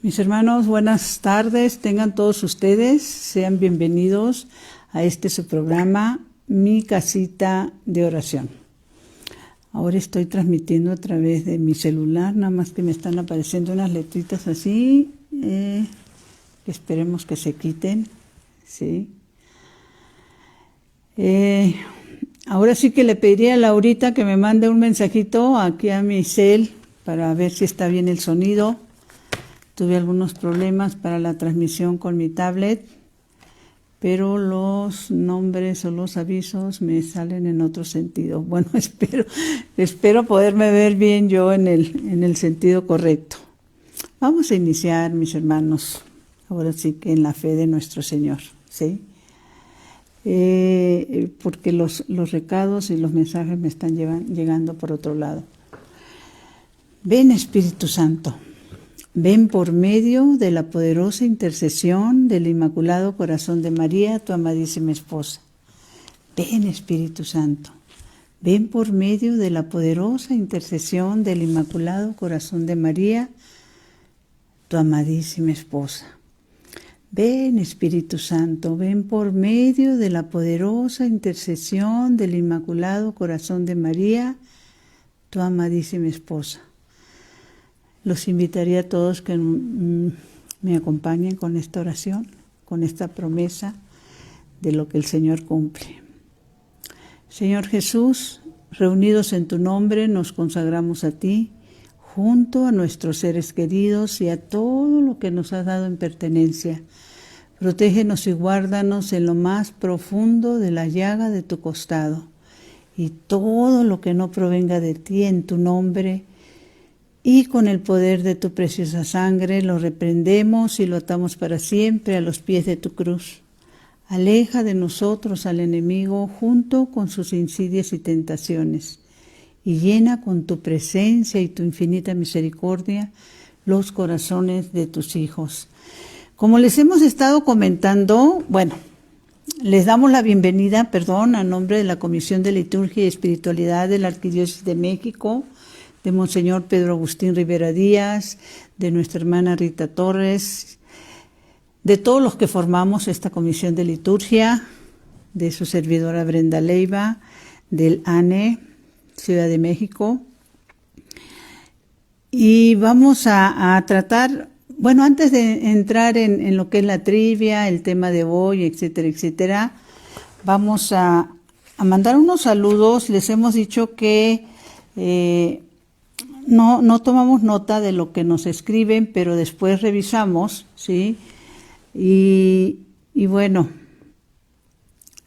Mis hermanos, buenas tardes, tengan todos ustedes, sean bienvenidos a su programa, Mi Casita de Oración. Ahora estoy transmitiendo a través de mi celular, nada más que me están apareciendo unas letritas así, que esperemos que se quiten, ¿sí? Ahora sí que le pediría a Laurita que me mande un mensajito aquí a mi cel para ver si está bien el sonido. Tuve algunos problemas para la transmisión con mi tablet, pero los nombres o los avisos me salen en otro sentido. Bueno, espero poderme ver bien yo en el sentido correcto. Vamos a iniciar, mis hermanos, ahora sí que en la fe de nuestro Señor, ¿sí? Porque los recados y los mensajes me están llegando por otro lado. Ven, Espíritu Santo. Ven por medio de la poderosa intercesión del Inmaculado Corazón de María, tu amadísima esposa. Ven, Espíritu Santo. Ven por medio de la poderosa intercesión del Inmaculado Corazón de María, tu amadísima esposa. Ven, Espíritu Santo, ven por medio de la poderosa intercesión del Inmaculado Corazón de María, tu amadísima esposa. Los invitaría a todos que me acompañen con esta oración, con esta promesa de lo que el Señor cumple. Señor Jesús, reunidos en tu nombre, nos consagramos a ti, junto a nuestros seres queridos y a todo lo que nos has dado en pertenencia. Protégenos y guárdanos en lo más profundo de la llaga de tu costado, y todo lo que no provenga de ti en tu nombre, y con el poder de tu preciosa sangre lo reprendemos y lo atamos para siempre a los pies de tu cruz. Aleja de nosotros al enemigo junto con sus insidias y tentaciones, y llena con tu presencia y tu infinita misericordia los corazones de tus hijos. Como les hemos estado comentando, les damos la bienvenida, a nombre de la Comisión de Liturgia y Espiritualidad de la Arquidiócesis de México, de Monseñor Pedro Agustín Rivera Díaz, de nuestra hermana Rita Torres, de todos los que formamos esta Comisión de Liturgia, de su servidora Brenda Leiva, del ANE, Ciudad de México. Y vamos a tratar, antes de entrar en lo que es la trivia, el tema de hoy, etcétera, vamos a mandar unos saludos. Les hemos dicho que no tomamos nota de lo que nos escriben, pero después revisamos, ¿sí? ¿Qué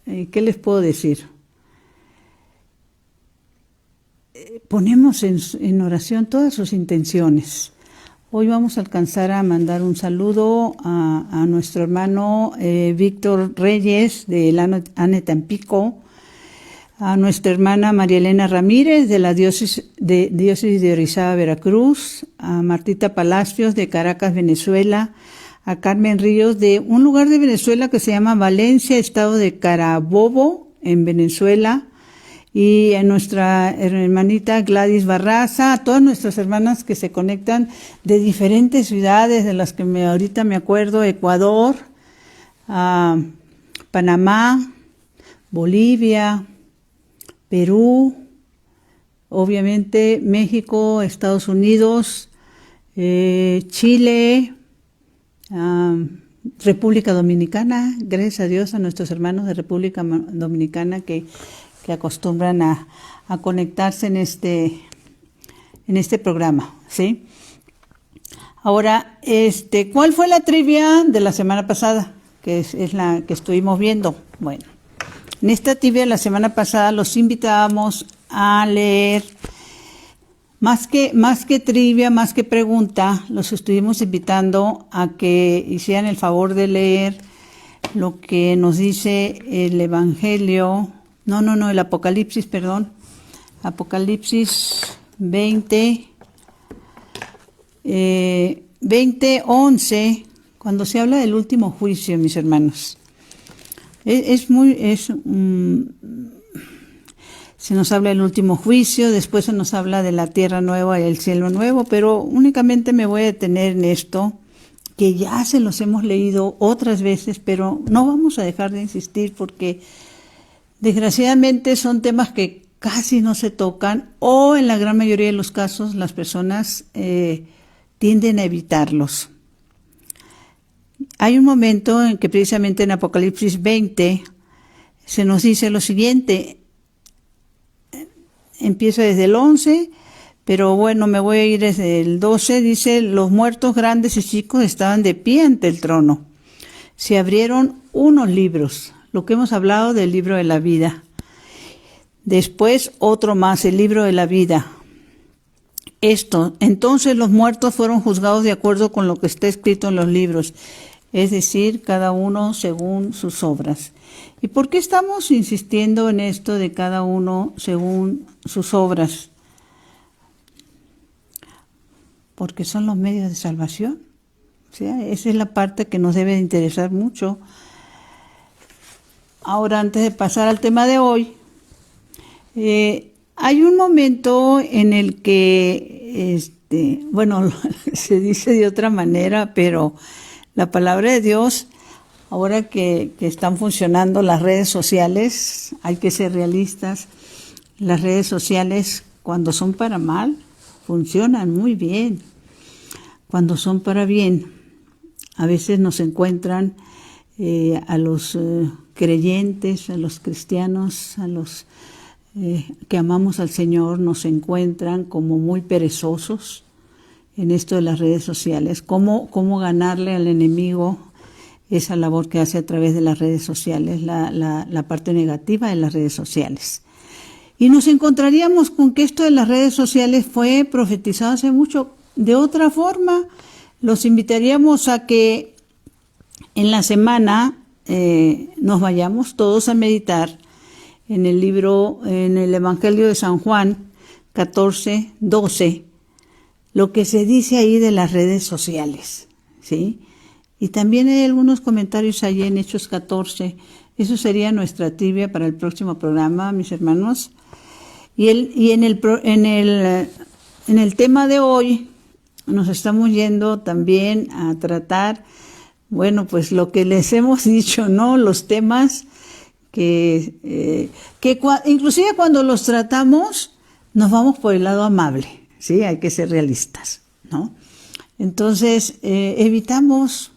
les puedo decir? Ponemos en oración todas sus intenciones. Hoy vamos a alcanzar a mandar un saludo a nuestro hermano Víctor Reyes del ANE Tampico, a nuestra hermana María Elena Ramírez de la diócesis de Orizaba, Veracruz, a Martita Palacios de Caracas, Venezuela, a Carmen Ríos de un lugar de Venezuela que se llama Valencia, estado de Carabobo, en Venezuela, y a nuestra hermanita Gladys Barraza, a todas nuestras hermanas que se conectan de diferentes ciudades, de las que ahorita me acuerdo: Ecuador, Panamá, Bolivia, Perú, obviamente México, Estados Unidos, Chile, República Dominicana. Gracias a Dios a nuestros hermanos de República Dominicana que acostumbran a conectarse en este programa, ¿sí? Ahora, ¿cuál fue la trivia de la semana pasada? Que es la que estuvimos viendo. Bueno, en esta trivia de la semana pasada los invitábamos a leer, más que trivia, más que pregunta, los estuvimos invitando a que hicieran el favor de leer lo que nos dice el Evangelio, el Apocalipsis, Apocalipsis 20:11, cuando se habla del último juicio, mis hermanos. Se nos habla del último juicio, después se nos habla de la tierra nueva y el cielo nuevo, pero únicamente me voy a detener en esto, que ya se los hemos leído otras veces, pero no vamos a dejar de insistir porque desgraciadamente son temas que casi no se tocan o en la gran mayoría de los casos las personas tienden a evitarlos. Hay un momento en que precisamente en Apocalipsis 20 se nos dice lo siguiente, empieza desde el 11, pero bueno, me voy a ir desde el 12, dice, los muertos grandes y chicos estaban de pie ante el trono. Se abrieron unos libros, lo que hemos hablado del libro de la vida. Después otro más, el libro de la vida. Entonces los muertos fueron juzgados de acuerdo con lo que está escrito en los libros, es decir, cada uno según sus obras. ¿Y por qué estamos insistiendo en esto de cada uno según sus obras? Porque son los medios de salvación. ¿Sí? Esa es la parte que nos debe de interesar mucho. Ahora, antes de pasar al tema de hoy, hay un momento en el que, se dice de otra manera, pero la palabra de Dios, ahora que están funcionando las redes sociales, hay que ser realistas, las redes sociales cuando son para mal, funcionan muy bien. Cuando son para bien, a veces nos encuentran a los creyentes, a los cristianos, a los que amamos al Señor, nos encuentran como muy perezosos en esto de las redes sociales. ¿Cómo ganarle al enemigo esa labor que hace a través de las redes sociales, la parte negativa de las redes sociales? Y nos encontraríamos con que esto de las redes sociales fue profetizado hace mucho. De otra forma, los invitaríamos a que en la semana nos vayamos todos a meditar en el Evangelio de San Juan 14, 12, lo que se dice ahí de las redes sociales, ¿sí? Y también hay algunos comentarios allí en Hechos 14. Eso sería nuestra trivia para el próximo programa, mis hermanos. Y en el tema de hoy nos estamos yendo también a tratar, pues lo que les hemos dicho, ¿no? Los temas que inclusive cuando los tratamos nos vamos por el lado amable, ¿sí? Hay que ser realistas, ¿no? Entonces evitamos,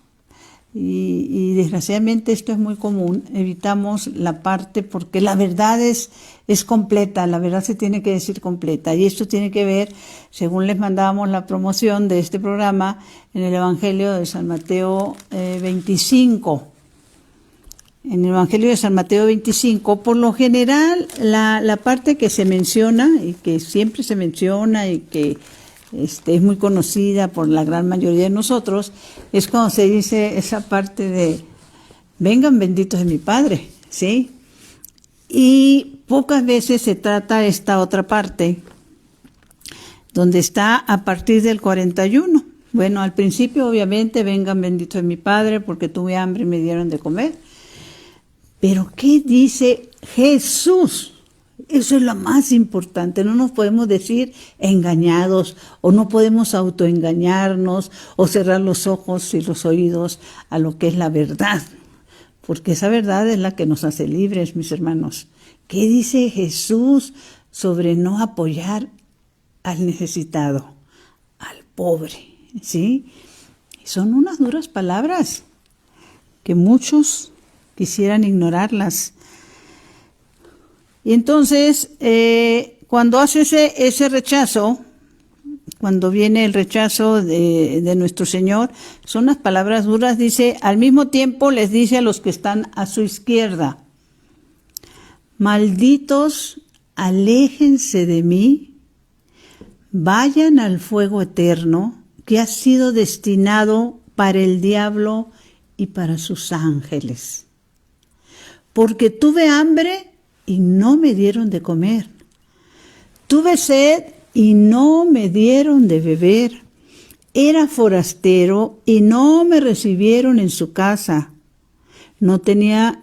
y desgraciadamente esto es muy común, evitamos la parte porque la verdad es completa, la verdad se tiene que decir completa, y esto tiene que ver, según les mandábamos la promoción de este programa, en el Evangelio de San Mateo 25. En el Evangelio de San Mateo 25, por lo general, la parte que se menciona, y que siempre se menciona, y que es muy conocida por la gran mayoría de nosotros, es cuando se dice esa parte de, vengan benditos de mi Padre, ¿sí? Y pocas veces se trata esta otra parte, donde está a partir del 41. Bueno, al principio obviamente, vengan benditos de mi Padre, porque tuve hambre y me dieron de comer. Pero ¿qué dice Jesús? Eso es lo más importante. No nos podemos decir engañados, o no podemos autoengañarnos o cerrar los ojos y los oídos a lo que es la verdad, porque esa verdad es la que nos hace libres, mis hermanos. ¿Qué dice Jesús sobre no apoyar al necesitado, al pobre? ¿Sí? Son unas duras palabras que muchos quisieran ignorarlas. Y entonces, cuando hace ese rechazo, cuando viene el rechazo de nuestro Señor, son unas palabras duras, dice, al mismo tiempo les dice a los que están a su izquierda, malditos, aléjense de mí, vayan al fuego eterno que ha sido destinado para el diablo y para sus ángeles. Porque tuve hambre y no me dieron de comer. Tuve sed y no me dieron de beber. Era forastero y no me recibieron en su casa. No tenía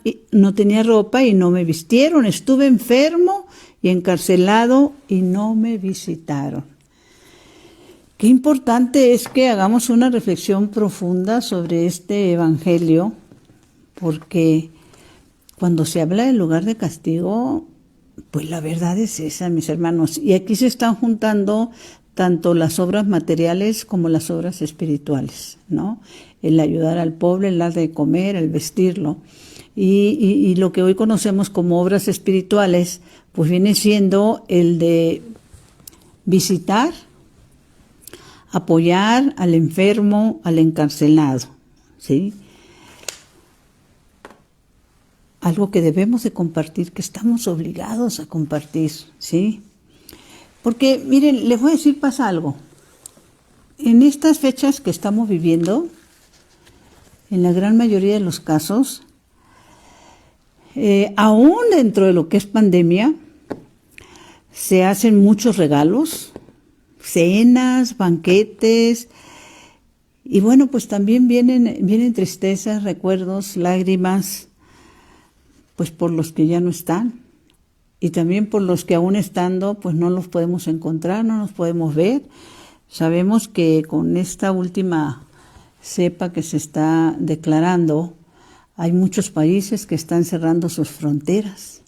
ropa y no me vistieron. Estuve enfermo y encarcelado y no me visitaron. Qué importante es que hagamos una reflexión profunda sobre este evangelio, porque cuando se habla del lugar de castigo, pues la verdad es esa, mis hermanos. Y aquí se están juntando tanto las obras materiales como las obras espirituales, ¿no? El ayudar al pobre, el dar de comer, el vestirlo. Y lo que hoy conocemos como obras espirituales, pues viene siendo el de visitar, apoyar al enfermo, al encarcelado, ¿sí? Algo que debemos de compartir, que estamos obligados a compartir, ¿sí? Porque, miren, les voy a decir, pasa algo. En estas fechas que estamos viviendo, en la gran mayoría de los casos, aún dentro de lo que es pandemia, se hacen muchos regalos, cenas, banquetes, y bueno, pues también vienen tristezas, recuerdos, lágrimas, pues por los que ya no están, y también por los que aún estando, pues no los podemos encontrar, no los podemos ver. Sabemos que con esta última cepa que se está declarando, hay muchos países que están cerrando sus fronteras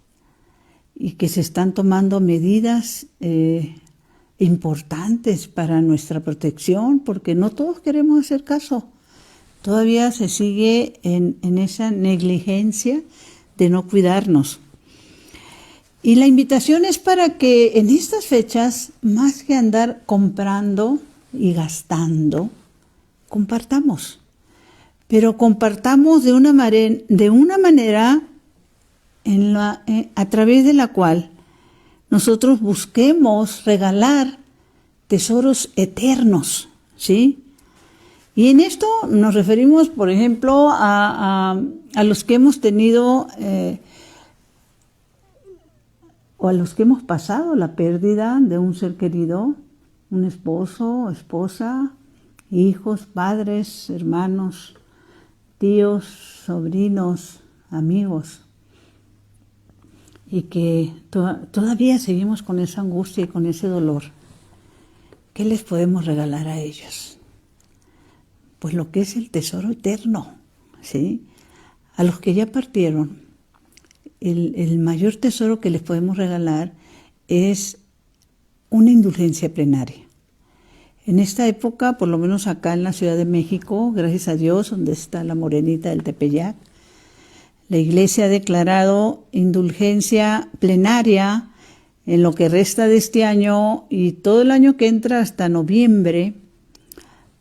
y que se están tomando medidas importantes para nuestra protección, porque no todos queremos hacer caso. Todavía se sigue en esa negligencia de no cuidarnos. Y la invitación es para que en estas fechas, más que andar comprando y gastando, compartamos. Pero compartamos de una manera a través de la cual nosotros busquemos regalar tesoros eternos, ¿sí? Y en esto nos referimos, por ejemplo, a los que hemos tenido o a los que hemos pasado la pérdida de un ser querido, un esposo, esposa, hijos, padres, hermanos, tíos, sobrinos, amigos, y que todavía seguimos con esa angustia y con ese dolor. ¿Qué les podemos regalar a ellos? Pues lo que es el tesoro eterno, ¿sí? A los que ya partieron, el mayor tesoro que les podemos regalar es una indulgencia plenaria. En esta época, por lo menos acá en la Ciudad de México, gracias a Dios, donde está la Morenita del Tepeyac, la Iglesia ha declarado indulgencia plenaria en lo que resta de este año y todo el año que entra hasta noviembre,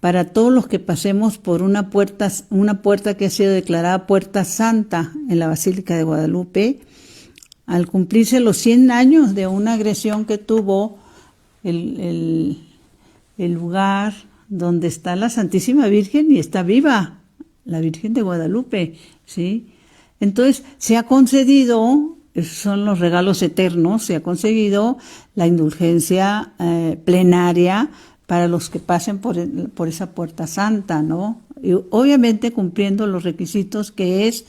para todos los que pasemos por una puerta que ha sido declarada puerta santa en la Basílica de Guadalupe, al cumplirse los 100 años de una agresión que tuvo el lugar donde está la Santísima Virgen y está viva, la Virgen de Guadalupe, ¿sí? Entonces se ha concedido, esos son los regalos eternos, se ha conseguido la indulgencia plenaria para los que pasen por esa puerta santa, ¿no? Y obviamente cumpliendo los requisitos que es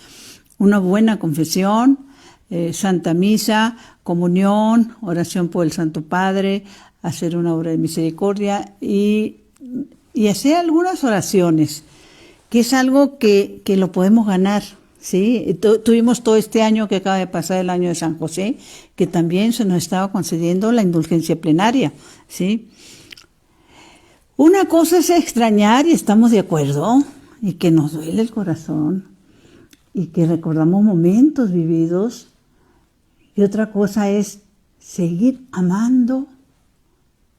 una buena confesión, Santa Misa, comunión, oración por el Santo Padre, hacer una obra de misericordia y hacer algunas oraciones, que es algo que lo podemos ganar, ¿sí? Tuvimos todo este año que acaba de pasar, el año de San José, que también se nos estaba concediendo la indulgencia plenaria, ¿sí? Una cosa es extrañar y estamos de acuerdo, y que nos duele el corazón, y que recordamos momentos vividos, y otra cosa es seguir amando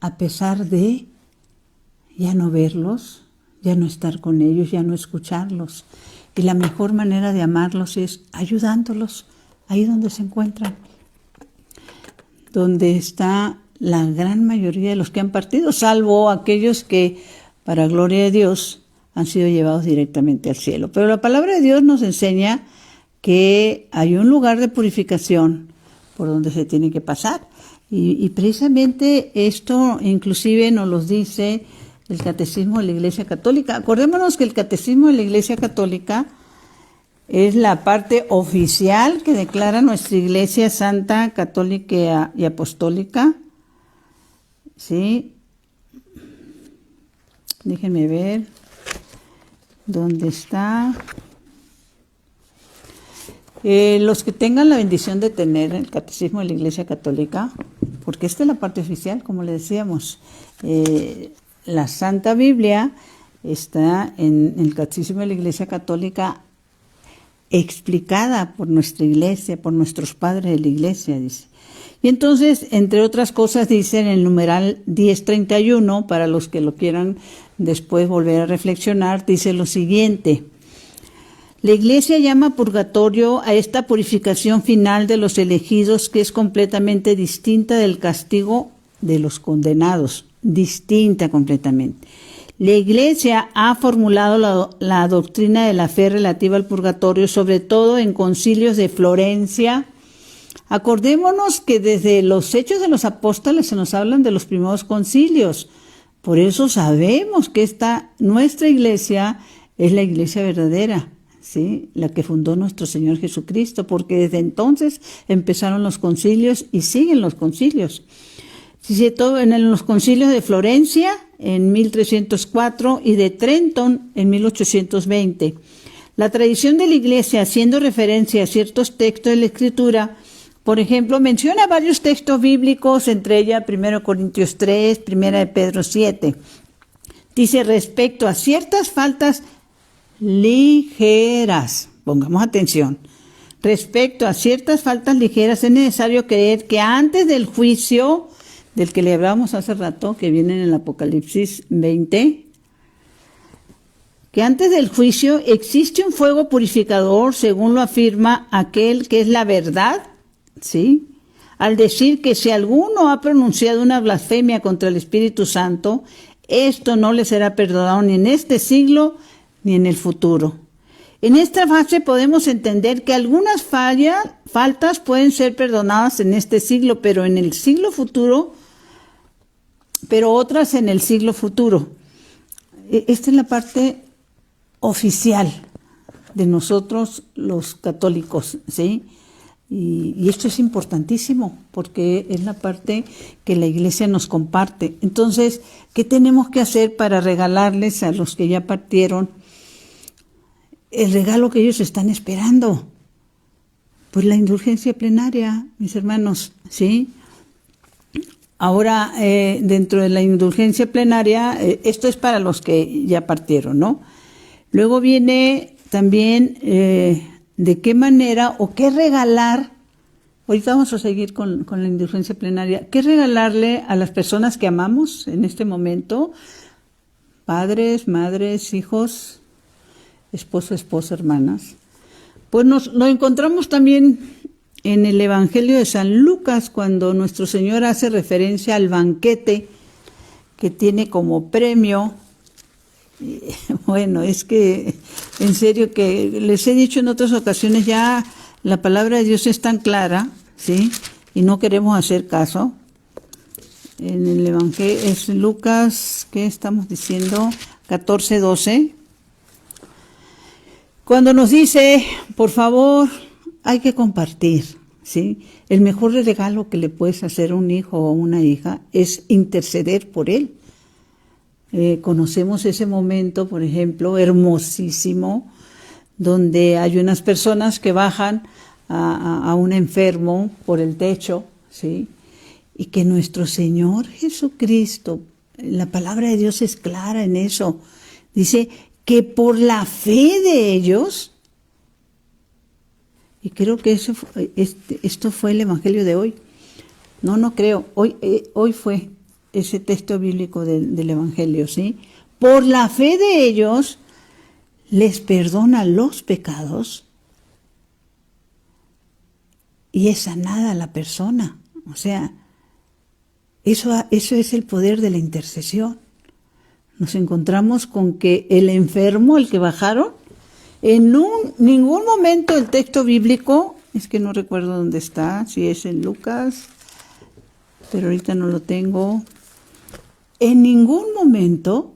a pesar de ya no verlos, ya no estar con ellos, ya no escucharlos. Y la mejor manera de amarlos es ayudándolos ahí donde se encuentran, donde está la gran mayoría de los que han partido, salvo aquellos que, para gloria de Dios, han sido llevados directamente al cielo. Pero la palabra de Dios nos enseña que hay un lugar de purificación por donde se tiene que pasar. Y precisamente esto inclusive nos lo dice el Catecismo de la Iglesia Católica. Acordémonos que el Catecismo de la Iglesia Católica es la parte oficial que declara nuestra Iglesia Santa, Católica y Apostólica, ¿sí? Déjenme ver dónde está. Los que tengan la bendición de tener el Catecismo de la Iglesia Católica, porque esta es la parte oficial, como le decíamos. La Santa Biblia está en el Catecismo de la Iglesia Católica explicada por nuestra Iglesia, por nuestros padres de la Iglesia, dice. Y entonces, entre otras cosas, dice en el numeral 1031, para los que lo quieran después volver a reflexionar, dice lo siguiente: la Iglesia llama purgatorio a esta purificación final de los elegidos, que es completamente distinta del castigo de los condenados, distinta completamente. La Iglesia ha formulado la doctrina de la fe relativa al purgatorio, sobre todo en concilios de Florencia. Acordémonos que desde los Hechos de los Apóstoles se nos hablan de los primeros concilios. Por eso sabemos que nuestra Iglesia es la Iglesia verdadera, ¿sí? La que fundó nuestro Señor Jesucristo, porque desde entonces empezaron los concilios y siguen los concilios. Dice todo en los concilios de Florencia en 1304 y de Trenton en 1820. La tradición de la Iglesia, haciendo referencia a ciertos textos de la Escritura, por ejemplo, menciona varios textos bíblicos, entre ellas 1 Corintios 3, 1 de Pedro 7. Dice, respecto a ciertas faltas ligeras, pongamos atención, respecto a ciertas faltas ligeras es necesario creer que antes del juicio, del que le hablábamos hace rato, que viene en el Apocalipsis 20, que antes del juicio existe un fuego purificador, según lo afirma aquel que es la verdad, ¿sí? Al decir que si alguno ha pronunciado una blasfemia contra el Espíritu Santo, esto no le será perdonado ni en este siglo ni en el futuro. En esta fase podemos entender que algunas faltas pueden ser perdonadas en este siglo, pero en el siglo futuro, pero otras en el siglo futuro. Esta es la parte oficial de nosotros los católicos, ¿sí? Y esto es importantísimo porque es la parte que la Iglesia nos comparte. Entonces, ¿qué tenemos que hacer para regalarles a los que ya partieron el regalo que ellos están esperando? Pues la indulgencia plenaria, mis hermanos, ¿sí? Ahora, dentro de la indulgencia plenaria, esto es para los que ya partieron, ¿no? Luego viene también de qué manera o qué regalar. Ahorita vamos a seguir con la indulgencia plenaria. ¿Qué regalarle a las personas que amamos en este momento? Padres, madres, hijos, esposo, esposa, hermanas. Pues lo encontramos también en el Evangelio de San Lucas, cuando nuestro Señor hace referencia al banquete que tiene como premio. Bueno, es que en serio que les he dicho en otras ocasiones, ya la palabra de Dios es tan clara, ¿sí? Y no queremos hacer caso. En el Evangelio es Lucas, ¿qué estamos diciendo? 14:12. Cuando nos dice, por favor, hay que compartir, ¿sí? El mejor regalo que le puedes hacer a un hijo o a una hija es interceder por él. Conocemos ese momento, por ejemplo, hermosísimo, donde hay unas personas que bajan a un enfermo por el techo, ¿sí? Y que nuestro Señor Jesucristo, la palabra de Dios es clara en eso, dice que por la fe de ellos, y creo que esto fue el Evangelio de hoy, no creo, hoy fue ese texto bíblico del Evangelio, ¿sí? Por la fe de ellos, les perdona los pecados y es sanada la persona. O sea, eso es el poder de la intercesión. Nos encontramos con que el enfermo, el que bajaron, en ningún momento el texto bíblico, es que no recuerdo dónde está, si es en Lucas, pero ahorita no lo tengo. En ningún momento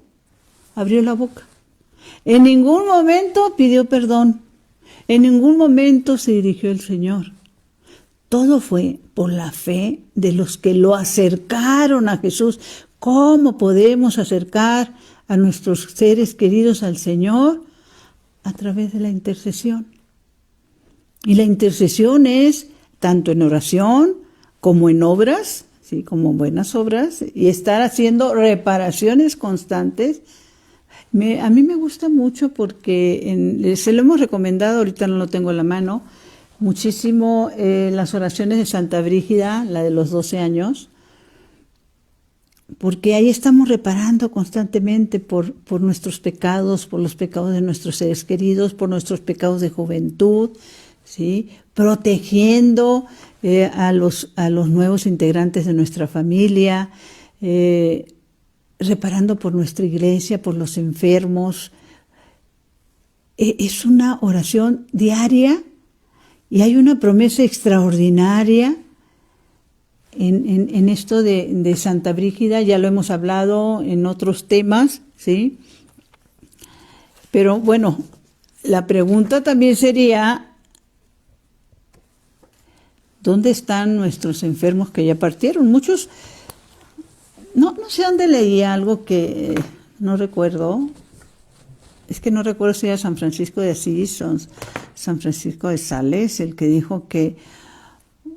abrió la boca. En ningún momento pidió perdón. En ningún momento se dirigió al Señor. Todo fue por la fe de los que lo acercaron a Jesús. ¿Cómo podemos acercar a nuestros seres queridos al Señor a través de la intercesión. Y la intercesión es tanto en oración como en obras, ¿sí? Como buenas obras, y estar haciendo reparaciones constantes. A mí me gusta mucho porque se lo hemos recomendado, ahorita no lo tengo en la mano, muchísimo las oraciones de Santa Brígida, la de los 12 años, porque ahí estamos reparando constantemente por nuestros pecados, por los pecados de nuestros seres queridos, por nuestros pecados de juventud, ¿sí? Protegiendo a los nuevos integrantes de nuestra familia, reparando por nuestra iglesia, por los enfermos. Es una oración diaria y hay una promesa extraordinaria en esto de Santa Brígida. Ya lo hemos hablado en otros temas, ¿sí? Pero bueno, la pregunta también sería, ¿dónde están nuestros enfermos que ya partieron? Muchos, no sé dónde leí algo que no recuerdo. Es que no recuerdo si era San Francisco de Asís o San Francisco de Sales, el que dijo que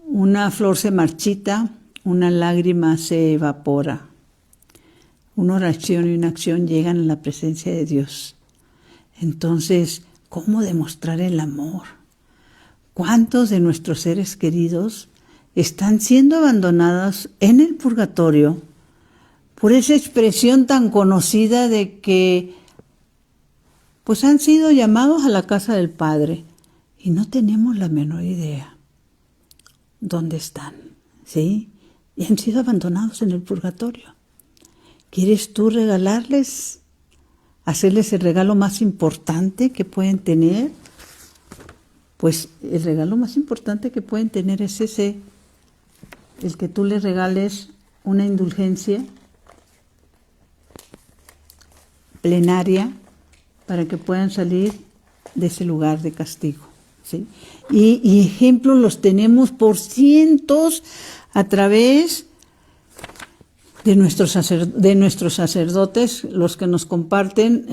una flor se marchita, una lágrima se evapora. Una oración y una acción llegan a la presencia de Dios. Entonces, ¿cómo demostrar el amor? ¿Cuántos de nuestros seres queridos están siendo abandonados en el purgatorio por esa expresión tan conocida de que pues han sido llamados a la casa del Padre y no tenemos la menor idea dónde están, ¿sí? Y han sido abandonados en el purgatorio. ¿Quieres tú regalarles, hacerles el regalo más importante que pueden tener? Pues el regalo más importante que pueden tener es ese, el que tú les regales una indulgencia plenaria para que puedan salir de ese lugar de castigo, ¿sí? Y ejemplos los tenemos por cientos a través de nuestros sacerdotes, los que nos comparten,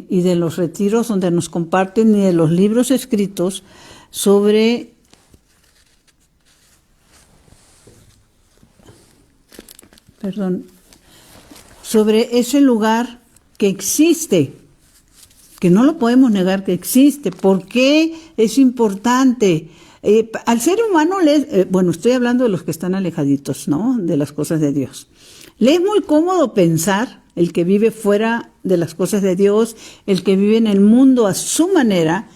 y de los retiros donde nos comparten, y de los libros escritos sobre ese lugar que existe, que no lo podemos negar que existe. ¿Por qué es importante? Al ser humano, estoy hablando de los que están alejaditos, ¿no?, de las cosas de Dios. Le es muy cómodo pensar, el que vive fuera de las cosas de Dios, el que vive en el mundo a su manera,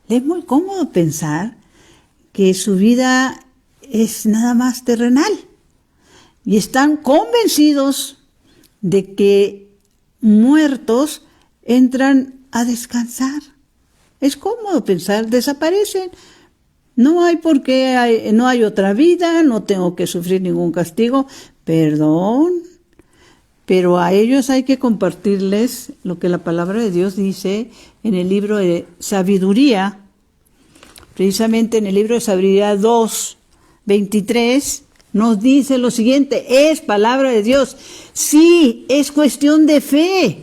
le es muy cómodo pensar que su vida es nada más terrenal. Y están convencidos de que muertos entran a descansar. Es cómodo pensar, desaparecen. No hay por qué, no hay otra vida, no tengo que sufrir ningún castigo. Perdón, pero a ellos hay que compartirles lo que la palabra de Dios dice en el libro de Sabiduría, precisamente en el libro de Sabiduría 2:23, nos dice lo siguiente, es palabra de Dios. Sí, es cuestión de fe.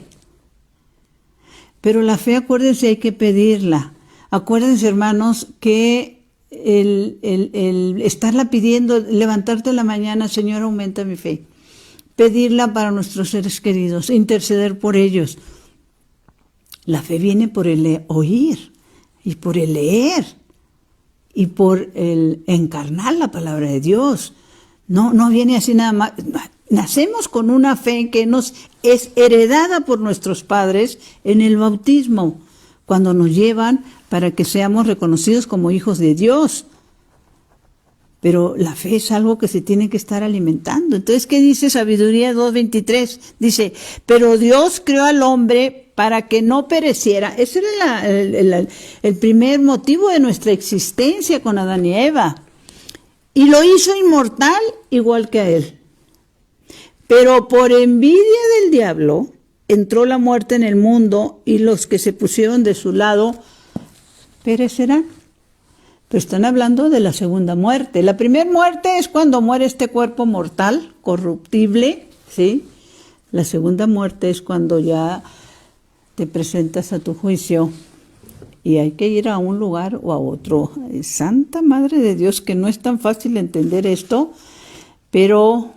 Pero la fe, acuérdense, hay que pedirla. Acuérdense, hermanos, que el estarla pidiendo, levantarte en la mañana, Señor, aumenta mi fe. Pedirla para nuestros seres queridos, interceder por ellos. La fe viene por el oír y por el leer y por el encarnar la palabra de Dios. No viene así nada más. Nacemos con una fe que nos es heredada por nuestros padres en el bautismo, cuando nos llevan para que seamos reconocidos como hijos de Dios. Pero la fe es algo que se tiene que estar alimentando. Entonces, ¿qué dice Sabiduría 2:23? Dice, pero Dios creó al hombre para que no pereciera. Ese era el primer motivo de nuestra existencia con Adán y Eva. Y lo hizo inmortal igual que a él. Pero por envidia del diablo entró la muerte en el mundo y los que se pusieron de su lado perecerán. Pero están hablando de la segunda muerte. La primera muerte es cuando muere este cuerpo mortal, corruptible, ¿sí? La segunda muerte es cuando ya te presentas a tu juicio y hay que ir a un lugar o a otro. Santa Madre de Dios, que no es tan fácil entender esto, pero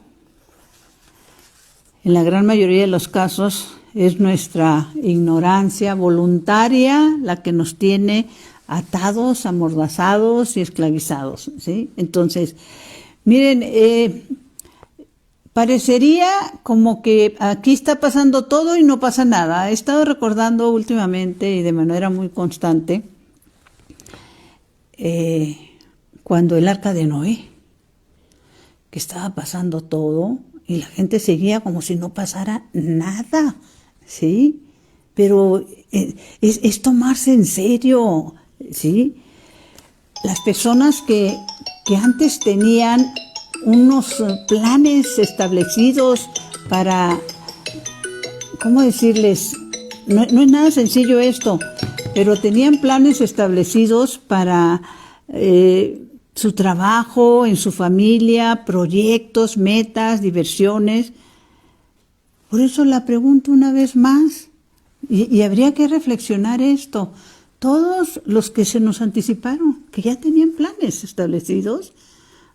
en la gran mayoría de los casos es nuestra ignorancia voluntaria la que nos tiene atados, amordazados y esclavizados, ¿sí? Entonces, miren, parecería como que aquí está pasando todo y no pasa nada. He estado recordando últimamente y de manera muy constante cuando el arca de Noé, que estaba pasando todo y la gente seguía como si no pasara nada, ¿sí? Pero es tomarse en serio, ¿sí? Las personas que antes tenían unos planes establecidos para, ¿cómo decirles? No es nada sencillo esto, pero tenían planes establecidos para su trabajo, en su familia, proyectos, metas, diversiones. Por eso la pregunto una vez más, y habría que reflexionar esto. Todos los que se nos anticiparon, que ya tenían planes establecidos,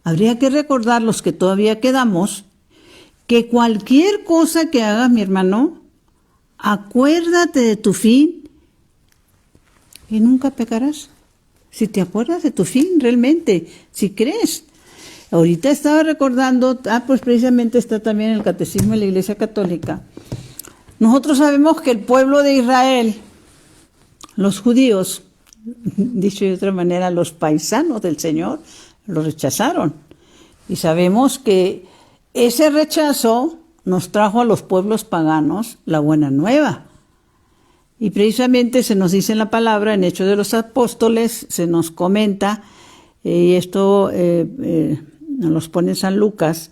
habría que recordar los que todavía quedamos, que cualquier cosa que hagas, mi hermano, acuérdate de tu fin y nunca pecarás. Si te acuerdas de tu fin realmente, si crees. Ahorita estaba recordando, pues precisamente está también en el Catecismo de la Iglesia Católica. Nosotros sabemos que el pueblo de Israel, los judíos, dicho de otra manera, los paisanos del Señor, lo rechazaron. Y sabemos que ese rechazo nos trajo a los pueblos paganos la buena nueva. Y precisamente se nos dice en la palabra, en Hechos de los Apóstoles, se nos comenta, y esto nos los pone en San Lucas,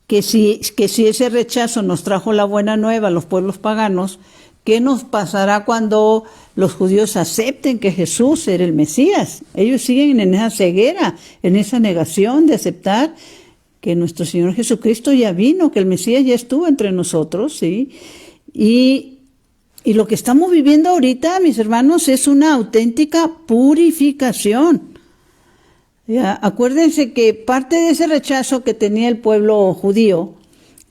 que si ese rechazo nos trajo la buena nueva a los pueblos paganos, ¿qué nos pasará cuando los judíos acepten que Jesús era el Mesías? Ellos siguen en esa ceguera, en esa negación de aceptar que nuestro Señor Jesucristo ya vino, que el Mesías ya estuvo entre nosotros, ¿sí? Y lo que estamos viviendo ahorita, mis hermanos, es una auténtica purificación. Ya, acuérdense que parte de ese rechazo que tenía el pueblo judío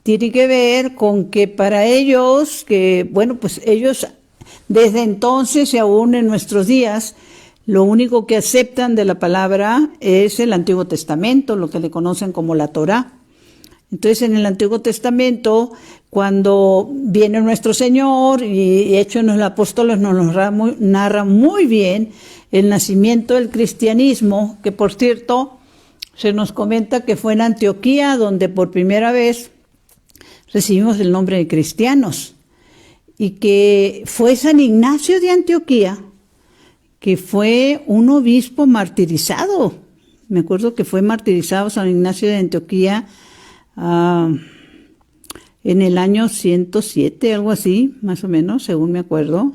tiene que ver con que para ellos, pues ellos desde entonces y aún en nuestros días, lo único que aceptan de la palabra es el Antiguo Testamento, lo que le conocen como la Torá. Entonces, en el Antiguo Testamento, cuando viene nuestro Señor y Hechos en los Apóstoles nos narra muy bien el nacimiento del cristianismo, que por cierto, se nos comenta que fue en Antioquía donde por primera vez recibimos el nombre de cristianos, y que fue San Ignacio de Antioquía, que fue un obispo martirizado. Me acuerdo que fue martirizado San Ignacio de Antioquía en el año 107, algo así, más o menos, según me acuerdo.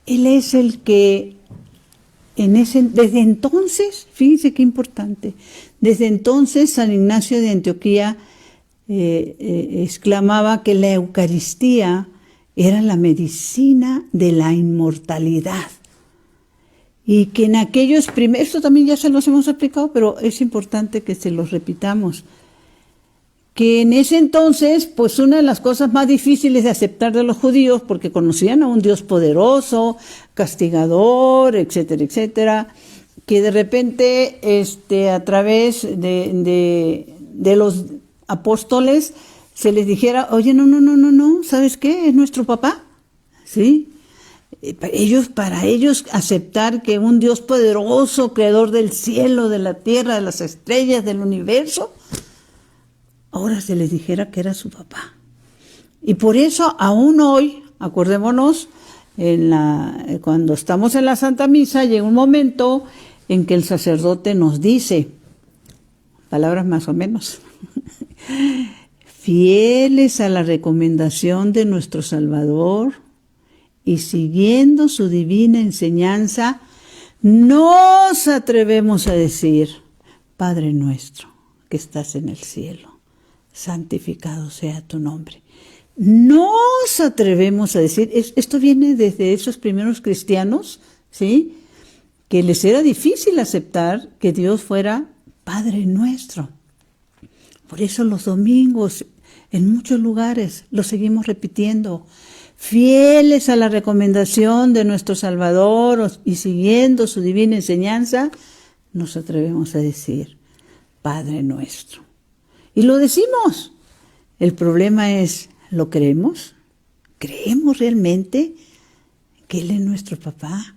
Él es el que desde entonces, fíjense qué importante, desde entonces San Ignacio de Antioquía exclamaba que la Eucaristía era la medicina de la inmortalidad. Y que en aquellos primeros, esto también ya se los hemos explicado, pero es importante que se los repitamos, que en ese entonces, pues una de las cosas más difíciles de aceptar de los judíos, porque conocían a un Dios poderoso, castigador, etcétera, etcétera, que de repente a través de los apóstoles se les dijera, oye, no, ¿sabes qué? Es nuestro papá, ¿sí? Para ellos aceptar que un Dios poderoso, creador del cielo, de la tierra, de las estrellas, del universo, ahora se les dijera que era su papá. Y por eso aún hoy, acordémonos, cuando estamos en la Santa Misa, llega un momento en que el sacerdote nos dice, palabras más o menos, fieles a la recomendación de nuestro Salvador y siguiendo su divina enseñanza, nos atrevemos a decir, Padre nuestro que estás en el cielo, santificado sea tu nombre. Nos atrevemos a decir, esto viene desde esos primeros cristianos, ¿sí?, que les era difícil aceptar que Dios fuera Padre nuestro. Por eso los domingos, en muchos lugares, lo seguimos repitiendo. Fieles a la recomendación de nuestro Salvador y siguiendo su divina enseñanza, nos atrevemos a decir, Padre nuestro. Y lo decimos. El problema es, ¿lo creemos? ¿Creemos realmente que Él es nuestro papá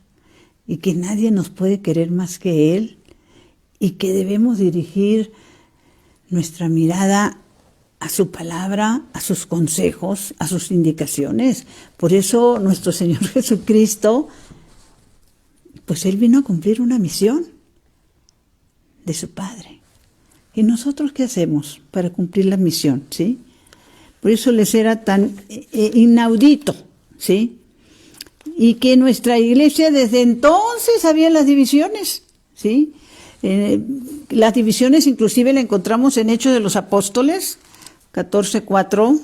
y que nadie nos puede querer más que Él y que debemos dirigir nuestra mirada a su palabra, a sus consejos, a sus indicaciones? Por eso nuestro Señor Jesucristo, pues Él vino a cumplir una misión de su Padre. ¿Y nosotros qué hacemos para cumplir la misión? ¿Sí? Por eso les era tan inaudito, ¿sí? Y que nuestra iglesia desde entonces había las divisiones, ¿sí? Las divisiones inclusive la encontramos en Hechos de los Apóstoles, 14:4,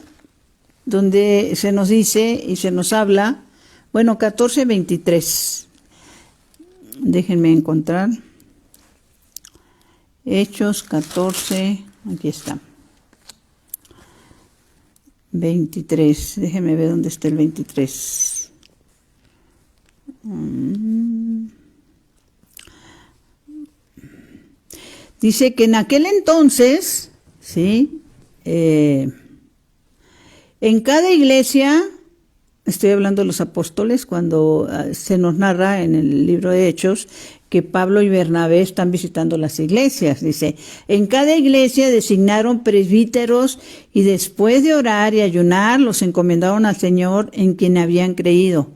donde se nos dice y se nos habla, bueno, 14:23. Déjenme encontrar. Hechos 14, aquí está. 23, déjenme ver dónde está el 23. Dice que en aquel entonces, ¿sí?, en cada iglesia, estoy hablando de los apóstoles, cuando se nos narra en el libro de Hechos que Pablo y Bernabé están visitando las iglesias. Dice, en cada iglesia designaron presbíteros y después de orar y ayunar los encomendaron al Señor en quien habían creído.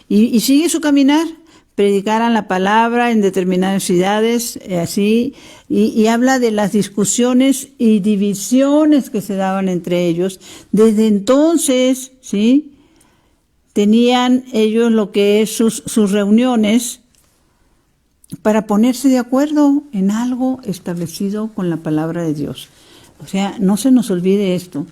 Y sigue su caminar, predicaran la palabra en determinadas ciudades, así, y habla de las discusiones y divisiones que se daban entre ellos. Desde entonces, ¿sí?, tenían ellos lo que es sus reuniones para ponerse de acuerdo en algo establecido con la palabra de Dios. O sea, no se nos olvide esto.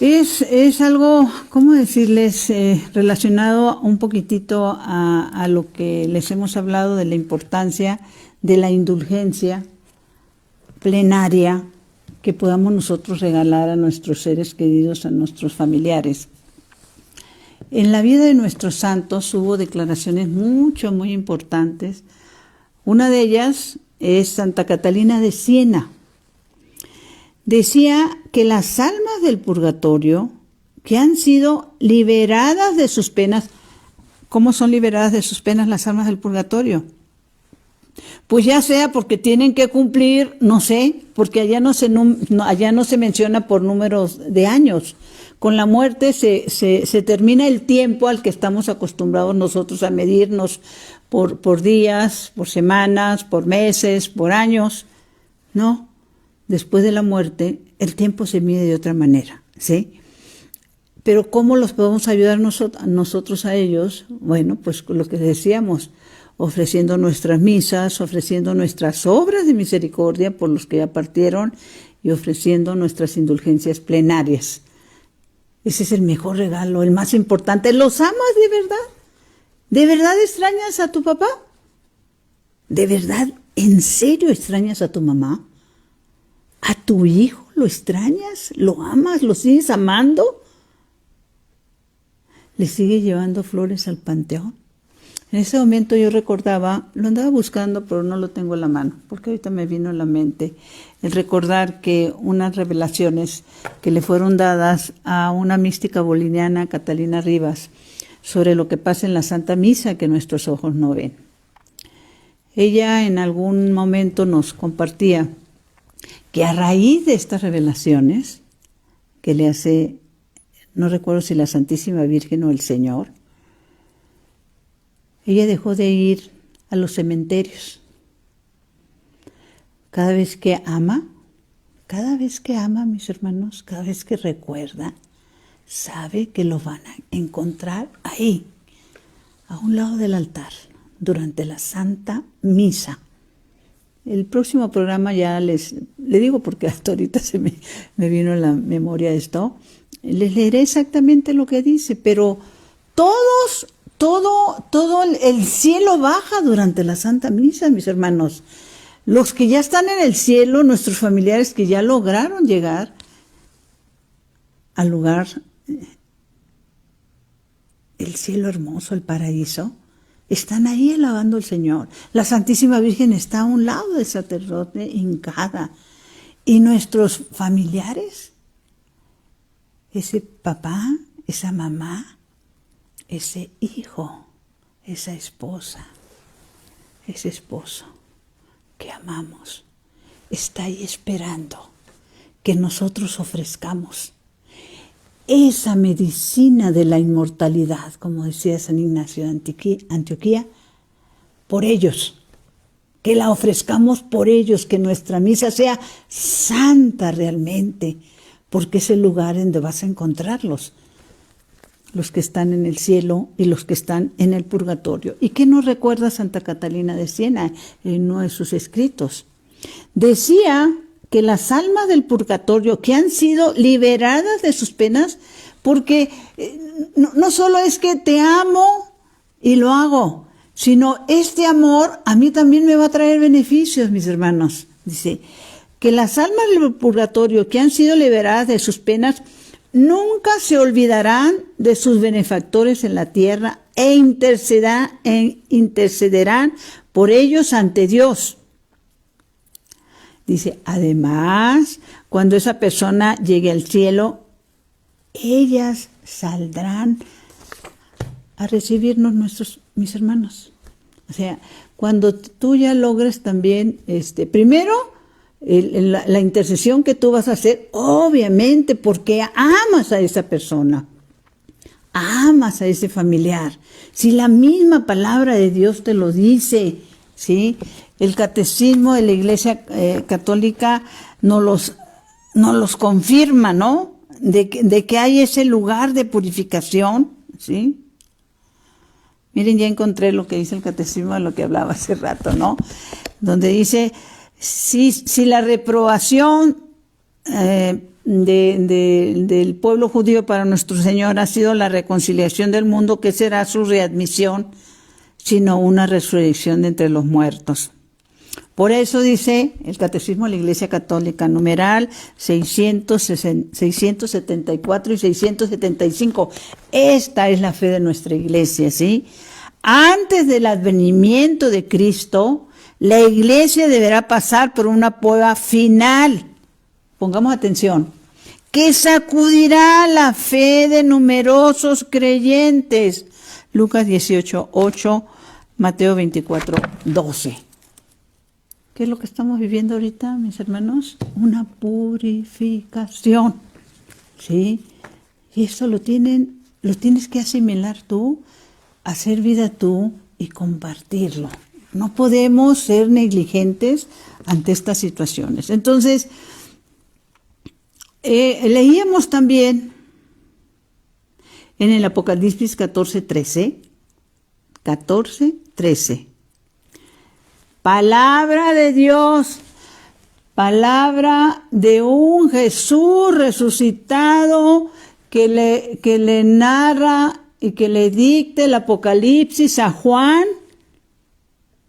Es algo, ¿cómo decirles?, relacionado un poquitito a lo que les hemos hablado de la importancia de la indulgencia plenaria que podamos nosotros regalar a nuestros seres queridos, a nuestros familiares. En la vida de nuestros santos hubo declaraciones muy importantes. Una de ellas es Santa Catalina de Siena. Decía que las almas del purgatorio que han sido liberadas de sus penas, ¿cómo son liberadas de sus penas las almas del purgatorio? Pues ya sea porque tienen que cumplir, no sé, porque allá no se menciona por números de años. Con la muerte se termina el tiempo al que estamos acostumbrados nosotros a medirnos por días, por semanas, por meses, por años. No, después de la muerte el tiempo se mide de otra manera, ¿sí? Pero ¿cómo los podemos ayudar nosotros a ellos? Bueno, pues lo que decíamos, ofreciendo nuestras misas, ofreciendo nuestras obras de misericordia por los que ya partieron y ofreciendo nuestras indulgencias plenarias. Ese es el mejor regalo, el más importante. ¿Los amas de verdad? ¿De verdad extrañas a tu papá? ¿De verdad, en serio extrañas a tu mamá? ¿A tu hijo lo extrañas? ¿Lo amas? ¿Lo sigues amando? ¿Le sigues llevando flores al panteón? En ese momento yo recordaba, lo andaba buscando, pero no lo tengo en la mano, porque ahorita me vino a la mente el recordar que unas revelaciones que le fueron dadas a una mística boliviana, Catalina Rivas, sobre lo que pasa en la Santa Misa que nuestros ojos no ven. Ella en algún momento nos compartía que a raíz de estas revelaciones que le hace, no recuerdo si la Santísima Virgen o el Señor, ella dejó de ir a los cementerios. Cada vez que ama, mis hermanos, cada vez que recuerda, sabe que lo van a encontrar ahí, a un lado del altar, durante la Santa Misa. El próximo programa ya le digo porque hasta ahorita me vino en la memoria esto. Les leeré exactamente lo que dice, pero todo el cielo baja durante la Santa Misa, mis hermanos. Los que ya están en el cielo, nuestros familiares que ya lograron llegar al lugar, el cielo hermoso, el paraíso, están ahí alabando al Señor. La Santísima Virgen está a un lado del sacerdote hincada. Y nuestros familiares, ese papá, esa mamá, ese hijo, esa esposa, ese esposo que amamos, está ahí esperando que nosotros ofrezcamos esa medicina de la inmortalidad, como decía San Ignacio de Antioquía, por ellos, que la ofrezcamos por ellos, que nuestra misa sea santa realmente, porque es el lugar en donde vas a encontrarlos, los que están en el cielo y los que están en el purgatorio. ¿Y qué nos recuerda Santa Catalina de Siena en uno de sus escritos? Decía que las almas del purgatorio que han sido liberadas de sus penas, porque no solo es que te amo y lo hago, sino este amor a mí también me va a traer beneficios, mis hermanos. Dice que las almas del purgatorio que han sido liberadas de sus penas nunca se olvidarán de sus benefactores en la tierra e intercederán por ellos ante Dios. Dice, además, cuando esa persona llegue al cielo, ellas saldrán a recibirnos mis hermanos. O sea, cuando tú ya logres también, primero, la intercesión que tú vas a hacer, obviamente, porque amas a esa persona, amas a ese familiar. Si la misma palabra de Dios te lo dice, ¿sí? El catecismo de la Iglesia Católica nos los confirma, ¿no? De que hay ese lugar de purificación, ¿sí? Miren, ya encontré lo que dice el catecismo de lo que hablaba hace rato, ¿no? Donde dice, si la reprobación del pueblo judío para nuestro Señor ha sido la reconciliación del mundo, ¿qué será su readmisión sino una resurrección de entre los muertos? Por eso dice el Catecismo de la Iglesia Católica, numeral 674 y 675. Esta es la fe de nuestra Iglesia, ¿sí? Antes del advenimiento de Cristo, la Iglesia deberá pasar por una prueba final. Pongamos atención. Que sacudirá la fe de numerosos creyentes. Lucas 18:8, Mateo 24:12. ¿Qué es lo que estamos viviendo ahorita, mis hermanos? Una purificación, ¿sí? Y eso lo tienes que asimilar tú, hacer vida tú y compartirlo. No podemos ser negligentes ante estas situaciones. Entonces, leíamos también en el Apocalipsis 14:13. Palabra de Dios, palabra de un Jesús resucitado que le narra y que le dicta el Apocalipsis a Juan,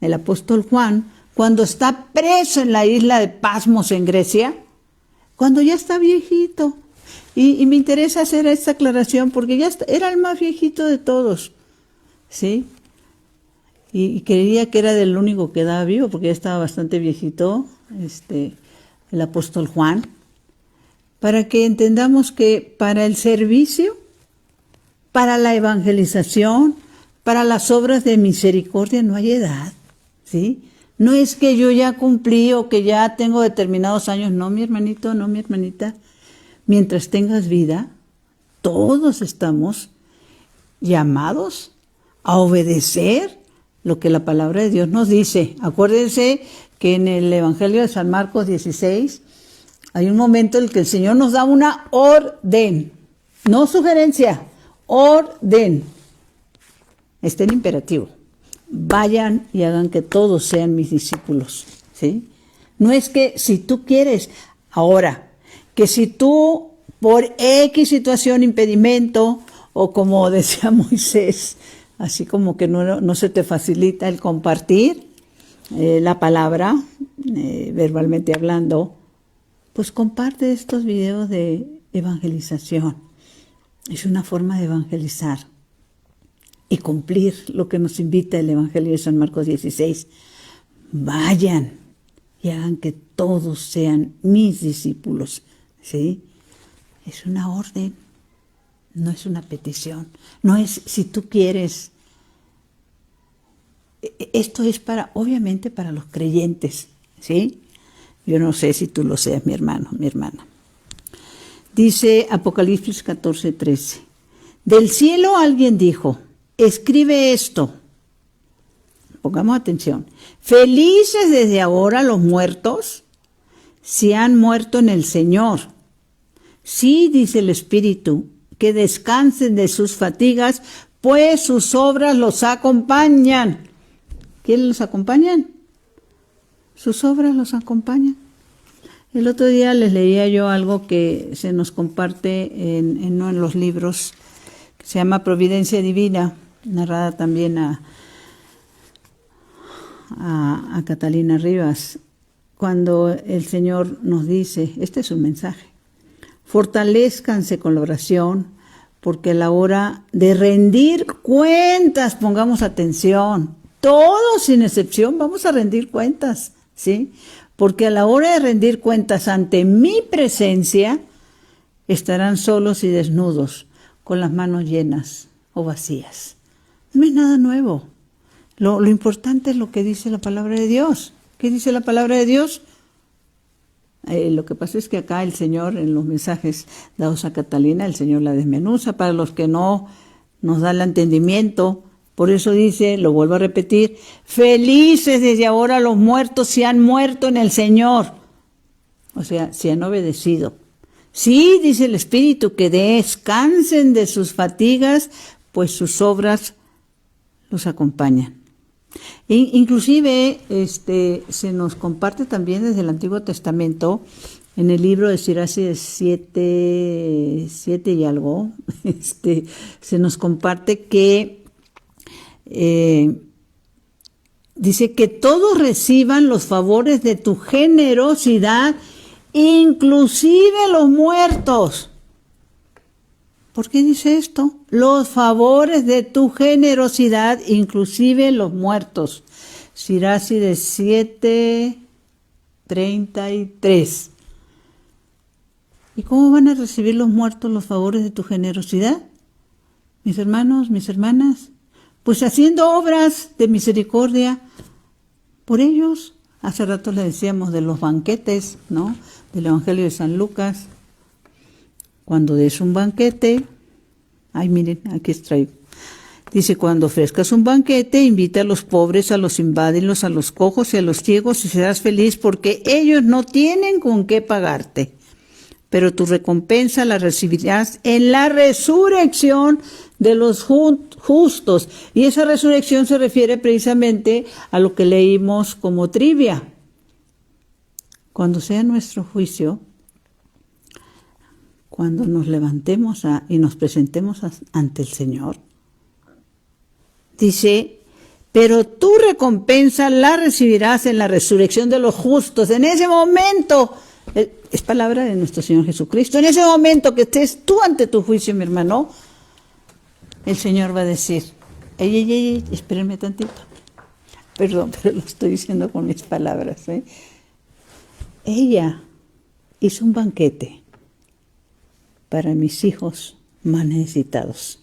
el apóstol Juan, cuando está preso en la isla de Pasmos en Grecia, cuando ya está viejito. Y me interesa hacer esta aclaración porque ya era el más viejito de todos, ¿sí? Y creía que era del único que quedaba vivo, porque ya estaba bastante viejito, el apóstol Juan, para que entendamos que para el servicio, para la evangelización, para las obras de misericordia no hay edad, ¿sí? No es que yo ya cumplí o que ya tengo determinados años, no, mi hermanito, no, mi hermanita. Mientras tengas vida, todos estamos llamados a obedecer lo que la palabra de Dios nos dice. Acuérdense que en el Evangelio de San Marcos 16 hay un momento en el que el Señor nos da una orden, no sugerencia, orden. Está en imperativo. Vayan y hagan que todos sean mis discípulos. ¿sí? No es que si tú quieres, ahora, que si tú por X situación, impedimento, o como decía Moisés, así como que no se te facilita el compartir la palabra, verbalmente hablando, pues comparte estos videos de evangelización. Es una forma de evangelizar y cumplir lo que nos invita el Evangelio de San Marcos 16. Vayan y hagan que todos sean mis discípulos, ¿sí? Es una orden, no es una petición, no es si tú quieres. Esto es obviamente para los creyentes, ¿sí? Yo no sé si tú lo seas, mi hermano, mi hermana. Dice Apocalipsis 14:13. Del cielo alguien dijo, escribe esto. Pongamos atención. Felices desde ahora los muertos, si han muerto en el Señor. Sí, dice el Espíritu, que descansen de sus fatigas, pues sus obras los acompañan. ¿Quiénes los acompañan? Sus obras los acompañan. El otro día les leía yo algo que se nos comparte en los libros, que se llama Providencia Divina, narrada también a Catalina Rivas, cuando el Señor nos dice, este es un mensaje, fortalézcanse con la oración, porque a la hora de rendir cuentas, pongamos atención, todos sin excepción vamos a rendir cuentas, ¿sí? Porque a la hora de rendir cuentas ante mi presencia, estarán solos y desnudos, con las manos llenas o vacías. No es nada nuevo. Lo importante es lo que dice la palabra de Dios. ¿Qué dice la palabra de Dios? Lo que pasa es que acá el Señor, en los mensajes dados a Catalina, el Señor la desmenuza para los que no nos da el entendimiento. Por eso dice, lo vuelvo a repetir, felices desde ahora los muertos si han muerto en el Señor. O sea, si han obedecido. Sí, dice el Espíritu, que descansen de sus fatigas, pues sus obras los acompañan. Inclusive se nos comparte también desde el Antiguo Testamento, en el libro de Siracides 7 y algo, se nos comparte que dice que todos reciban los favores de tu generosidad, inclusive los muertos. ¿Por qué dice esto? Los favores de tu generosidad, inclusive los muertos. Siracides 7:33. ¿Y cómo van a recibir los muertos los favores de tu generosidad? Mis hermanos, mis hermanas, pues haciendo obras de misericordia por ellos. Hace rato les decíamos de los banquetes, ¿no? Del Evangelio de San Lucas. Cuando des un banquete, ay miren, aquí extraigo. Dice, cuando ofrezcas un banquete, invita a los pobres, a los inválidos, a los cojos y a los ciegos y serás feliz porque ellos no tienen con qué pagarte. Pero tu recompensa la recibirás en la resurrección de los justos. Y esa resurrección se refiere precisamente a lo que leímos como trivia. Cuando sea nuestro juicio, cuando nos levantemos y nos presentemos ante el Señor, dice, pero tu recompensa la recibirás en la resurrección de los justos. En ese momento, es palabra de nuestro Señor Jesucristo, en ese momento que estés tú ante tu juicio, mi hermano, el Señor va a decir, ey, espérenme tantito. Perdón, pero lo estoy diciendo con mis palabras. Ella hizo un banquete para mis hijos más necesitados.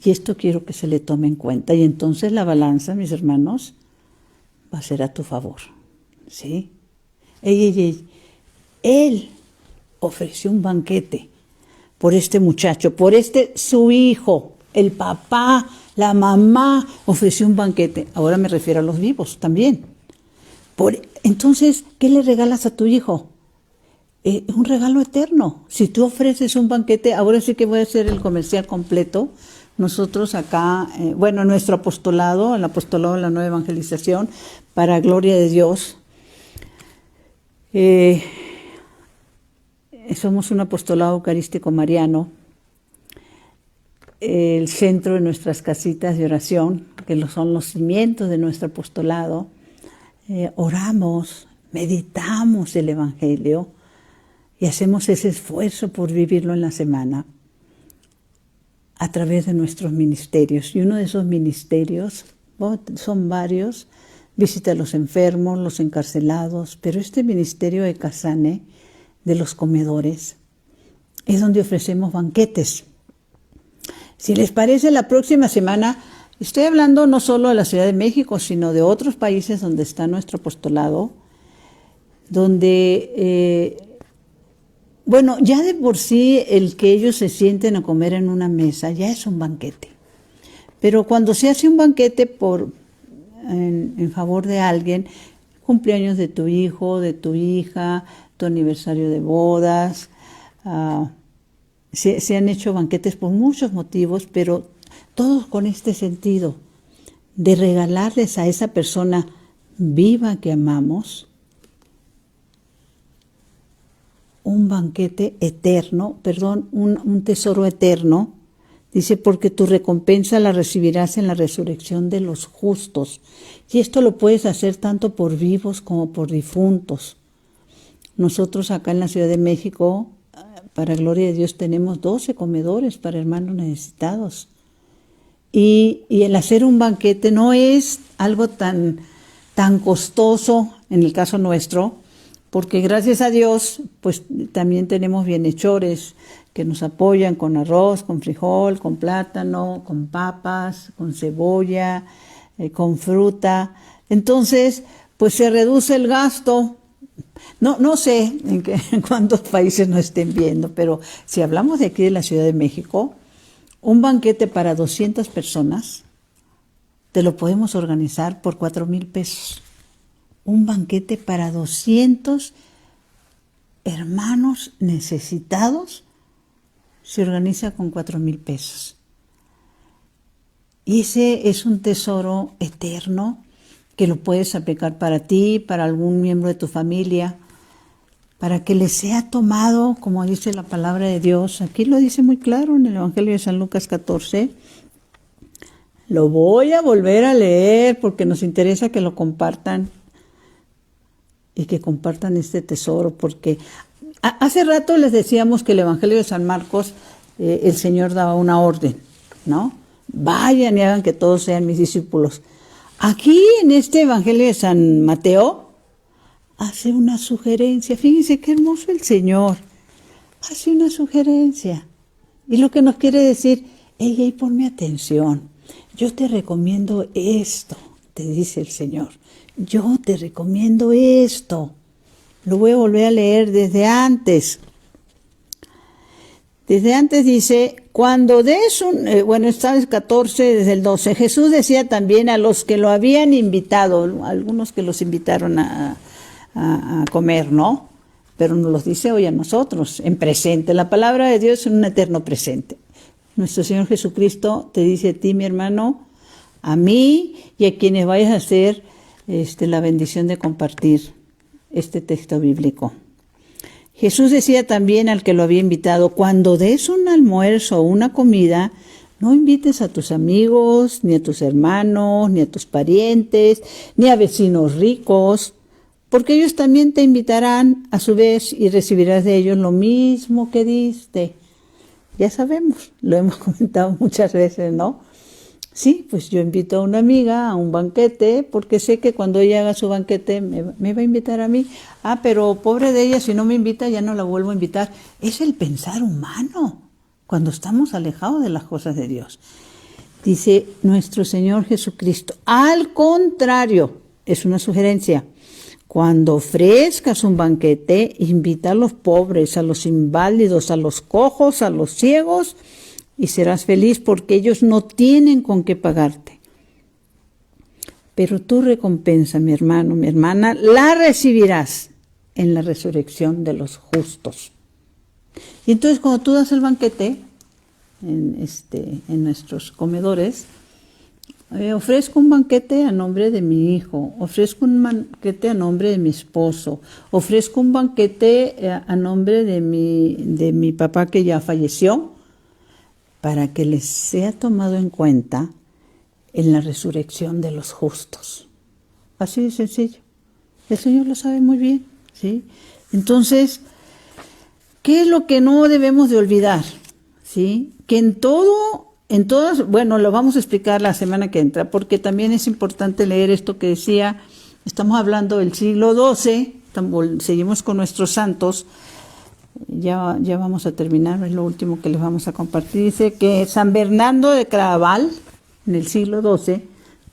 Y esto quiero que se le tome en cuenta. Y entonces la balanza, mis hermanos, va a ser a tu favor. ¿Sí? Él ofreció un banquete por este muchacho, por su hijo, el papá, la mamá, ofreció un banquete. Ahora me refiero a los vivos también. Entonces, ¿qué le regalas a tu hijo? Un regalo eterno. Si tú ofreces un banquete, ahora sí que voy a hacer el comercial completo, nosotros acá, nuestro apostolado, el apostolado de la Nueva Evangelización, para gloria de Dios, somos un apostolado eucarístico mariano. El centro de nuestras casitas de oración, que son los cimientos de nuestro apostolado, oramos, meditamos el Evangelio y hacemos ese esfuerzo por vivirlo en la semana a través de nuestros ministerios. Y uno de esos ministerios, son varios, visita a los enfermos, los encarcelados, pero este ministerio de Casane, de los comedores, es donde ofrecemos banquetes. Si les parece, la próxima semana, estoy hablando no solo de la Ciudad de México, sino de otros países donde está nuestro apostolado, donde, ya de por sí el que ellos se sienten a comer en una mesa ya es un banquete. Pero cuando se hace un banquete en favor de alguien, cumpleaños de tu hijo, de tu hija, tu aniversario de bodas, se han hecho banquetes por muchos motivos, pero todos con este sentido de regalarles a esa persona viva que amamos un banquete eterno, un tesoro eterno. Dice, porque tu recompensa la recibirás en la resurrección de los justos. Y esto lo puedes hacer tanto por vivos como por difuntos. Nosotros acá en la Ciudad de México, para gloria de Dios, tenemos 12 comedores para hermanos necesitados. Y el hacer un banquete no es algo tan costoso en el caso nuestro, porque gracias a Dios, pues también tenemos bienhechores que nos apoyan con arroz, con frijol, con plátano, con papas, con cebolla, con fruta. Entonces, pues se reduce el gasto. No sé en cuántos países nos estén viendo, pero si hablamos de aquí de la Ciudad de México, un banquete para 200 personas te lo podemos organizar por 4,000 pesos. Un banquete para 200 hermanos necesitados se organiza con 4,000 pesos. Y ese es un tesoro eterno que lo puedes aplicar para ti, para algún miembro de tu familia, para que les sea tomado, como dice la palabra de Dios. Aquí lo dice muy claro en el Evangelio de San Lucas 14. Lo voy a volver a leer porque nos interesa que lo compartan y que compartan este tesoro, porque hace rato les decíamos que el Evangelio de San Marcos, el Señor daba una orden, ¿no? Vayan y hagan que todos sean mis discípulos. Aquí en este Evangelio de San Mateo hace una sugerencia. Fíjense qué hermoso el Señor. Hace una sugerencia. Y lo que nos quiere decir, y ponme atención. Yo te recomiendo esto, te dice el Señor. Yo te recomiendo esto. Lo voy a volver a leer desde antes. Desde antes dice, cuando des está el 14, desde el 12, Jesús decía también a los que lo habían invitado, algunos que los invitaron a comer, ¿no? Pero nos los dice hoy a nosotros, en presente. La palabra de Dios es un eterno presente. Nuestro Señor Jesucristo te dice a ti, mi hermano, a mí y a quienes vayas a hacer la bendición de compartir este texto bíblico. Jesús decía también al que lo había invitado, cuando des un almuerzo o una comida, no invites a tus amigos, ni a tus hermanos, ni a tus parientes, ni a vecinos ricos, porque ellos también te invitarán a su vez y recibirás de ellos lo mismo que diste. Ya sabemos, lo hemos comentado muchas veces, ¿no? Sí, pues yo invito a una amiga a un banquete porque sé que cuando ella haga su banquete me va a invitar a mí. Pero pobre de ella, si no me invita ya no la vuelvo a invitar. Es el pensar humano cuando estamos alejados de las cosas de Dios. Dice nuestro Señor Jesucristo, al contrario, es una sugerencia. Cuando ofrezcas un banquete, invita a los pobres, a los inválidos, a los cojos, a los ciegos, y serás feliz porque ellos no tienen con qué pagarte. Pero tu recompensa, mi hermano, mi hermana, la recibirás en la resurrección de los justos. Y entonces cuando tú das el banquete, en nuestros comedores. Ofrezco un banquete a nombre de mi hijo, ofrezco un banquete a nombre de mi esposo, ofrezco un banquete a nombre de mi papá que ya falleció, para que les sea tomado en cuenta en la resurrección de los justos. Así de sencillo. El Señor lo sabe muy bien, ¿sí? Entonces, ¿qué es lo que no debemos de olvidar? ¿Sí? Que en todas, bueno, lo vamos a explicar la semana que entra, porque también es importante leer esto que decía, estamos hablando del siglo XII, seguimos con nuestros santos, ya vamos a terminar, es lo último que les vamos a compartir. Dice que San Bernardo de Claraval, en el siglo XII,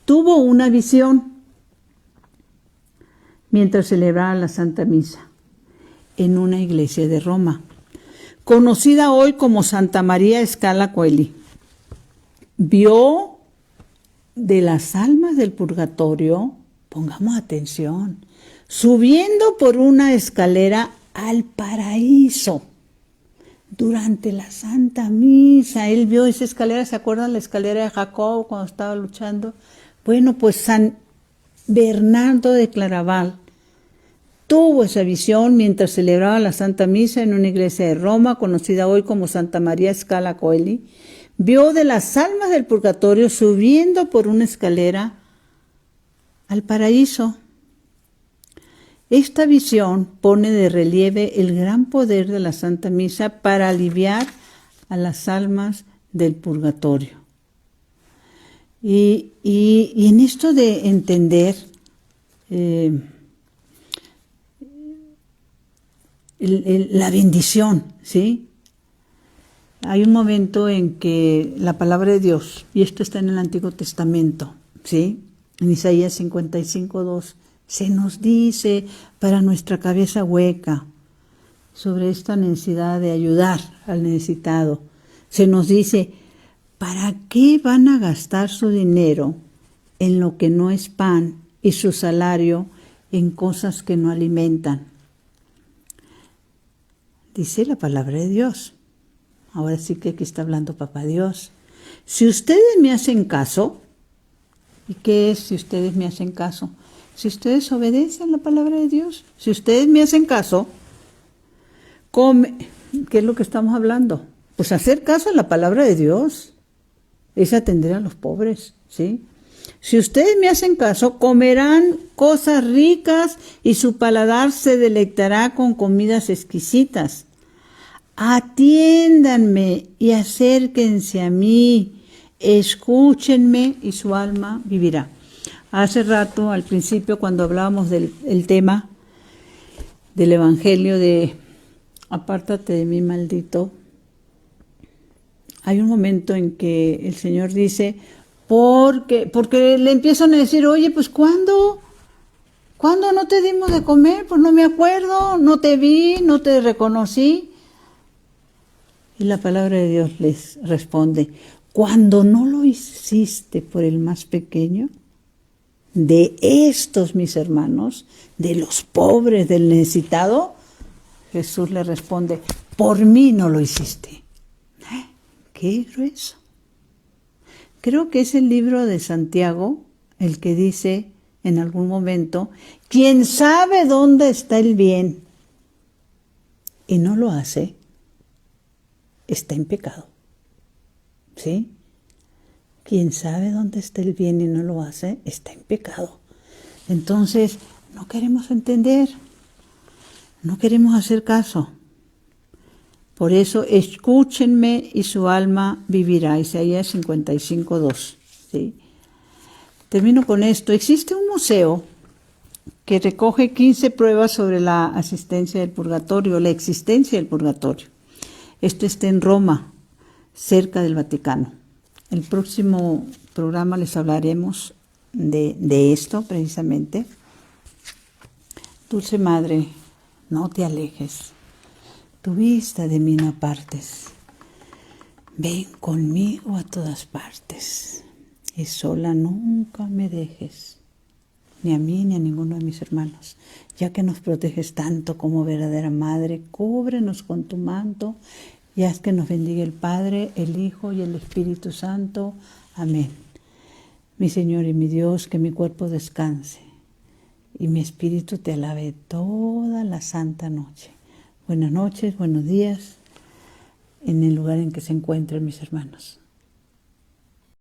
tuvo una visión mientras celebraba la Santa Misa en una iglesia de Roma, conocida hoy como Santa María Scala Coeli. Vio de las almas del purgatorio, pongamos atención, subiendo por una escalera al paraíso. Durante la Santa Misa, él vio esa escalera, ¿se acuerdan la escalera de Jacob cuando estaba luchando? Bueno, pues San Bernardo de Claraval tuvo esa visión mientras celebraba la Santa Misa en una iglesia de Roma, conocida hoy como Santa María Scala Coeli. Vio de las almas del purgatorio subiendo por una escalera al paraíso. Esta visión pone de relieve el gran poder de la Santa Misa para aliviar a las almas del purgatorio. Y en esto de entender la bendición, ¿sí? Hay un momento en que la palabra de Dios, y esto está en el Antiguo Testamento, ¿sí? En Isaías 55:2, se nos dice para nuestra cabeza hueca sobre esta necesidad de ayudar al necesitado. Se nos dice, ¿para qué van a gastar su dinero en lo que no es pan y su salario en cosas que no alimentan? Dice la palabra de Dios. Ahora sí que aquí está hablando Papá Dios. Si ustedes me hacen caso, ¿y qué es si ustedes me hacen caso? Si ustedes obedecen la palabra de Dios, si ustedes me hacen caso, ¿qué es lo que estamos hablando? Pues hacer caso a la palabra de Dios es atender a los pobres, ¿sí? Si ustedes me hacen caso, comerán cosas ricas y su paladar se deleitará con comidas exquisitas. Atiéndanme y acérquense a mí, escúchenme y su alma vivirá. Hace rato, al principio, cuando hablábamos del tema del Evangelio de apártate de mí, maldito, hay un momento en que el Señor dice, porque le empiezan a decir, oye, pues ¿cuándo no te dimos de comer? Pues no me acuerdo, no te vi, no te reconocí. Y la palabra de Dios les responde, cuando no lo hiciste por el más pequeño, de estos mis hermanos, de los pobres, del necesitado, Jesús le responde, por mí no lo hiciste. ¡Qué grueso! Creo que es el libro de Santiago el que dice en algún momento, quien sabe dónde está el bien y no lo hace, está en pecado. ¿Sí? Quien sabe dónde está el bien y no lo hace, está en pecado. Entonces, no queremos entender, no queremos hacer caso. Por eso, escúchenme y su alma vivirá. Isaías 55:2. ¿Sí? Termino con esto. Existe un museo que recoge 15 pruebas sobre la existencia del purgatorio, la existencia del purgatorio. Esto está en Roma, cerca del Vaticano. El próximo programa les hablaremos de esto precisamente. Dulce Madre, no te alejes. Tu vista de mí no apartes. Ven conmigo a todas partes. Y sola nunca me dejes. Ni a mí ni a ninguno de mis hermanos. Ya que nos proteges tanto como verdadera Madre, cúbrenos con tu manto y haz que nos bendiga el Padre, el Hijo y el Espíritu Santo. Amén. Mi Señor y mi Dios, que mi cuerpo descanse y mi espíritu te alabe toda la santa noche. Buenas noches, buenos días, en el lugar en que se encuentren mis hermanos.